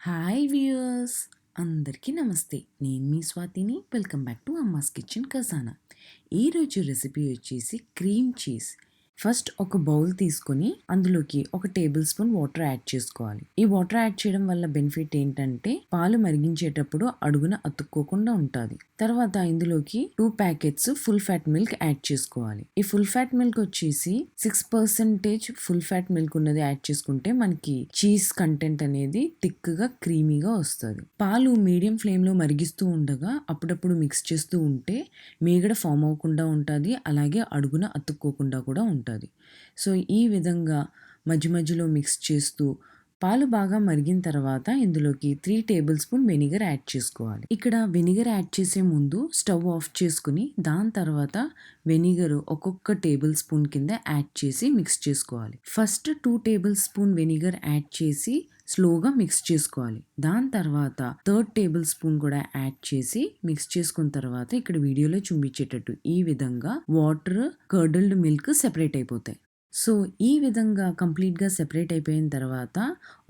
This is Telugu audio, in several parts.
హాయ్ వ్యూయర్స్, అందరికీ నమస్తే. నేను మీ స్వాతిని. Welcome back to Amma's kitchen Khazana. ఈరోజు రెసిపీ వచ్చేసి క్రీమ్ చీజ్. ఫస్ట్ ఒక బౌల్ తీసుకొని అందులోకి ఒక టేబుల్ స్పూన్ వాటర్ యాడ్ చేసుకోవాలి. ఈ వాటర్ యాడ్ చేయడం వల్ల బెనిఫిట్ ఏంటంటే పాలు మరిగించేటప్పుడు అడుగున అతుక్కోకుండా ఉంటుంది. తర్వాత ఇందులోకి 2 packets full fat milk add చేసుకోవాలి. ఈ ఫుల్ ఫ్యాట్ మిల్క్ వచ్చేసి 6% ఫుల్ ఫ్యాట్ మిల్క్ ఉన్నది యాడ్ చేసుకుంటే మనకి చీజ్ కంటెంట్ అనేది థిక్గా క్రీమీగా వస్తుంది. పాలు మీడియం ఫ్లేమ్ లో మరిగిస్తూ ఉండగా అప్పుడప్పుడు మిక్స్ చేస్తూ ఉంటే మీగడ ఫామ్ అవ్వకుండా ఉంటుంది, అలాగే అడుగున అతుక్కోకుండా కూడా ఉంటుంది. సో ఈ విధంగా మధ్య మధ్యలో మిక్స్ చేస్తూ పాలు బాగా మరిగిన తర్వాత ఇందులోకి 3 టేబుల్ స్పూన్ వెనిగర్ యాడ్ చేసుకోవాలి. ఇక్కడ వెనిగర్ యాడ్ చేసే ముందు స్టవ్ ఆఫ్ చేసుకుని దాని తర్వాత వెనిగర్ ఒక్కొక్క టేబుల్ స్పూన్ కింద యాడ్ చేసి మిక్స్ చేసుకోవాలి. First 2 table spoon vinegar add చేసి స్లోగా మిక్స్ చేసుకోవాలి. దాని తర్వాత 3rd టేబుల్ స్పూన్ కూడా యాడ్ చేసి మిక్స్ చేసుకున్న తర్వాత ఇక్కడ వీడియోలో చూపించేటట్టు ఈ విధంగా వాటర్, కర్డల్డ్ మిల్క్ సెపరేట్ అయిపోతాయి. సో ఈ విధంగా కంప్లీట్గా సెపరేట్ అయిపోయిన తర్వాత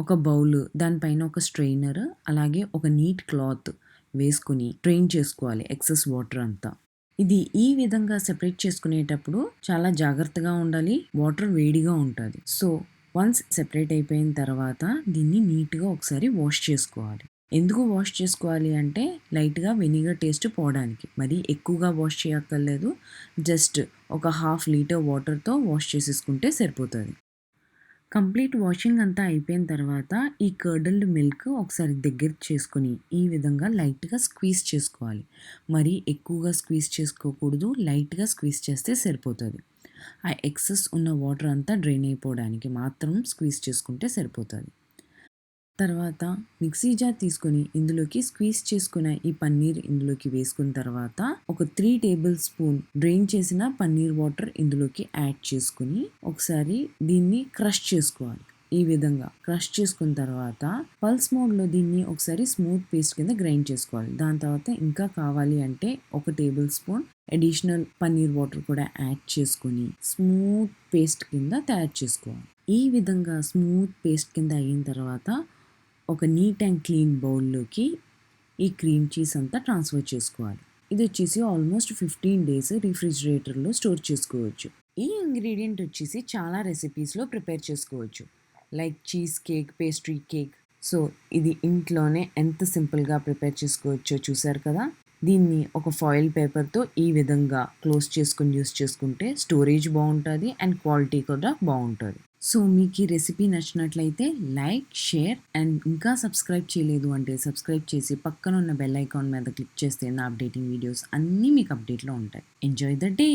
ఒక బౌల్, దానిపైన ఒక స్ట్రెయినర్, అలాగే ఒక నీట్ క్లాత్ వేసుకుని ట్రైన్ చేసుకోవాలి ఎక్సెస్ వాటర్ అంతా. ఇది ఈ విధంగా సెపరేట్ చేసుకునేటప్పుడు చాలా జాగ్రత్తగా ఉండాలి, వాటర్ వేడిగా ఉంటుంది. సో వన్స్ సెపరేట్ అయిపోయిన తర్వాత దీన్ని నీట్గా ఒకసారి వాష్ చేసుకోవాలి. ఎందుకు వాష్ చేసుకోవాలి అంటే లైట్గా వెనిగర్ టేస్ట్ పోవడానికి. మరి ఎక్కువగా వాష్ చేయక్కర్లేదు, జస్ట్ ఒక 1/2 లీటర్ వాటర్తో వాష్ చేసేసుకుంటే సరిపోతుంది. కంప్లీట్ వాషింగ్ అంతా అయిపోయిన తర్వాత ఈ కర్డల్డ్ మిల్క్ ఒకసారి దగ్గర చేసుకొని ఈ విధంగా లైట్గా స్క్వీజ్ చేసుకోవాలి. మరి ఎక్కువగా స్క్వీజ్ చేసుకోకూడదు, లైట్గా స్క్వీజ్ చేస్తే సరిపోతుంది. ఆ ఎక్సెస్ ఉన్న వాటర్ అంతా డ్రైన్ అయిపోవడానికి మాత్రం స్క్వీజ్ చేసుకుంటే సరిపోతుంది. తర్వాత మిక్సీ జార్ తీసుకొని ఇందులోకి స్క్వీజ్ చేసుకున్న ఈ పన్నీర్ ఇందులోకి వేసుకున్న తర్వాత ఒక 3 టేబుల్ స్పూన్ డ్రైన్ చేసిన పన్నీర్ వాటర్ ఇందులోకి యాడ్ చేసుకుని ఒకసారి దీన్ని క్రష్ చేసుకోవాలి. ఈ విధంగా క్రష్ చేసుకున్న తర్వాత పల్స్ మోడ్లో దీన్ని ఒకసారి స్మూత్ పేస్ట్ కింద గ్రైండ్ చేసుకోవాలి. దాని తర్వాత ఇంకా కావాలి అంటే ఒక table spoon additional paneer water కూడా యాడ్ చేసుకుని స్మూత్ పేస్ట్ కింద తయారు చేసుకోవాలి. ఈ విధంగా స్మూత్ పేస్ట్ కింద అయిన తర్వాత ఒక నీట్ అండ్ క్లీన్ బౌల్లోకి ఈ క్రీమ్ చీజ్ అంతా ట్రాన్స్ఫర్ చేసుకోవాలి. ఇది వచ్చేసి ఆల్మోస్ట్ 15 డేస్ రిఫ్రిజిరేటర్లో స్టోర్ చేసుకోవచ్చు. ఈ ఇంగ్రీడియంట్ వచ్చేసి చాలా రెసిపీస్లో ప్రిపేర్ చేసుకోవచ్చు, like cheese cake, pastry cake. So ఇది ఇంట్లోనే ఎంత సింపుల్గా ప్రిపేర్ చేసుకోవచ్చో చూసారు కదా. దీన్ని ఒక ఫాయిల్ పేపర్తో ఈ విధంగా క్లోజ్ చేసుకుని యూస్ చేసుకుంటే స్టోరేజ్ బాగుంటుంది అండ్ క్వాలిటీ కూడా బాగుంటుంది. సో మీకు ఈ రెసిపీ నచ్చినట్లయితే లైక్, షేర్ అండ్ ఇంకా సబ్స్క్రైబ్ చేయలేదు అంటే సబ్స్క్రైబ్ చేసి పక్కన ఉన్న బెల్ ఐకాన్ మీద క్లిక్ చేస్తే నా అప్డేటింగ్ వీడియోస్ అన్నీ మీకు అప్డేట్లో ఉంటాయి. Enjoy the day.